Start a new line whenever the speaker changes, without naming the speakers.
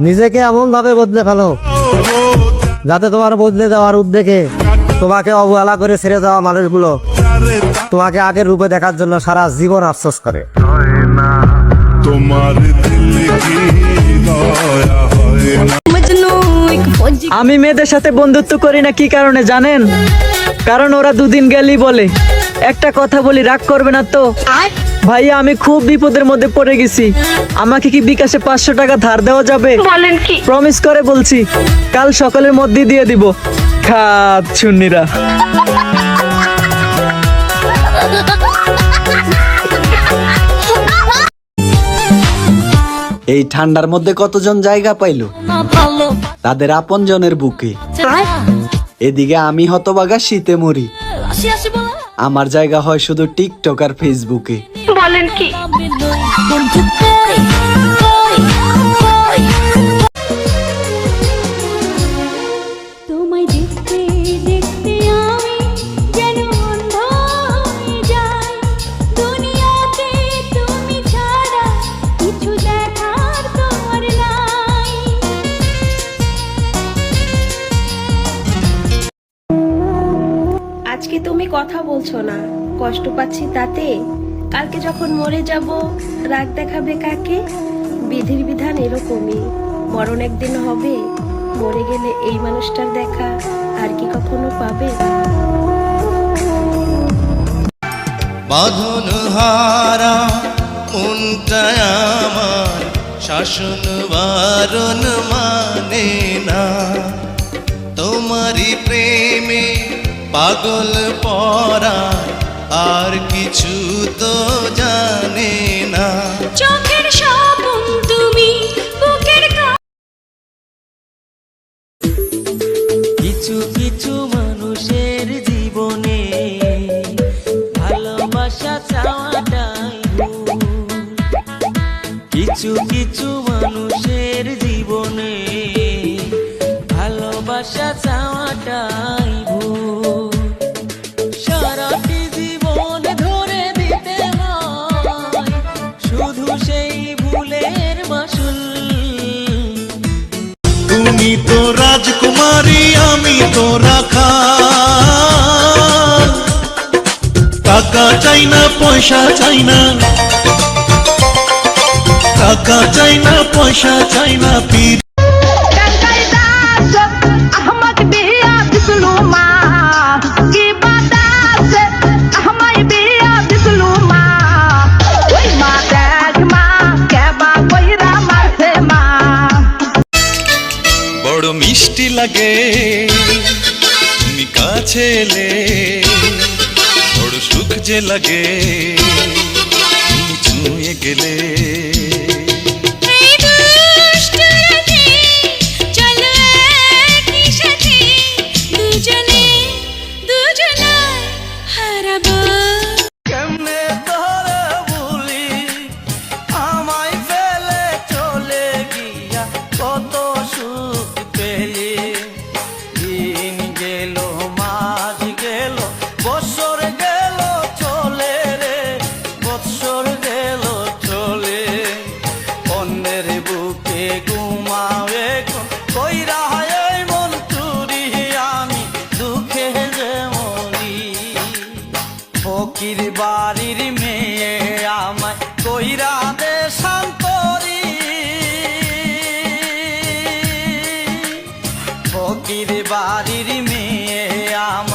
নিজেকে এমন ভাবে বদলে ফেলো যাতে তোমার বদলে যাওয়ার উদ্যোগে তোমাকে অবহেলা করে ছেড়ে যাওয়া মানুষগুলো তোমাকে আগের রূপে দেখার জন্য সারা জীবন আফসোস করে।
তোমার দিল কি দয়া হয় না।
আমি মেয়েদের সাথে বন্ধুত্ব করি না, কি কারণে জানেন? কারণ ওরা দুদিন গেলেই বলে একটা কথা বলি, রাগ করবে না তো? ভাইয়া আমি খুব বিপদের মধ্যে পড়ে গেছি, আমাকে কি বিকাশে 500 টাকা ধার দেওয়া যাবে?
বলেন কি?
প্রমিস করে বলছি, কাল সকালের মধ্যে দিয়ে দিব। খাত চুন্নিরা।
এই ঠান্ডার মধ্যে কতজন জায়গা পাইলো তাদের আপনজনের বুকে। এদিকে আমি হতবাগা শীতে মরি, আমার জায়গা হয় শুধু টিকটক আর ফেসবুকে।
বলেন কি?
তোমায় দেখতে দেখতে আমি যেন অন্ধ হয়ে যাই, দুনিয়াতে তুমি ছাড়া কিছু দেখার তোমার নাই।
আজকে তুমি কথা বলছো না, কষ্ট পাচ্ছি তাতে। কালকে যখন মরে যাব রাগ দেখাবে কাকে? বিধির বিধান এরকমই, মরণ একদিন হবে। মরে গেলে এই মানুষটার দেখা আর কি কখনো পাবে?
বাঁধন হারা মনটা আমার শাসন বারণ মানে না, তোমারই প্রেমে পাগল পরা আর কিছু তো জানে না।
চোখের স্বপ্ন তুমি, বুকের
কিছু কিছু মানুষের জীবনে ভালোবাসা চাওয়াটাই ভুল। কিছু কিছু মানুষের জীবনে ভালোবাসা চাওয়াটাই ভুল। সারাটি জীবন ধরে দিতে হয় শুধু সেই ভুলের মাসুল।
তুমি তো রাজকুমারী, আমি তো রাখা, টাকা চাই না পয়সা চাই না, টাকা চাই না পয়সা চাই না, পীর বড় মিষ্টি লাগে তুমি কাছে এলে, বড় সুখ যে লাগে তুমি ছুঁয়ে গেলে। কেমনে তোরে ভুলি, আমায় ফেলে চলে গিয়া কত সুখ পেলি। দিন গেল মাস গেল বছর গেল চলে রে, বছর গেল চলে। অন্যের বুকে ঘুমাবে কইরা এই মন চুরি, আমি দুঃখে যে মরি। ফকির বাড়ির মেয়ে আমায় কইরা দে শান্তরি, ফকির বাড়ির মেয়ে আমার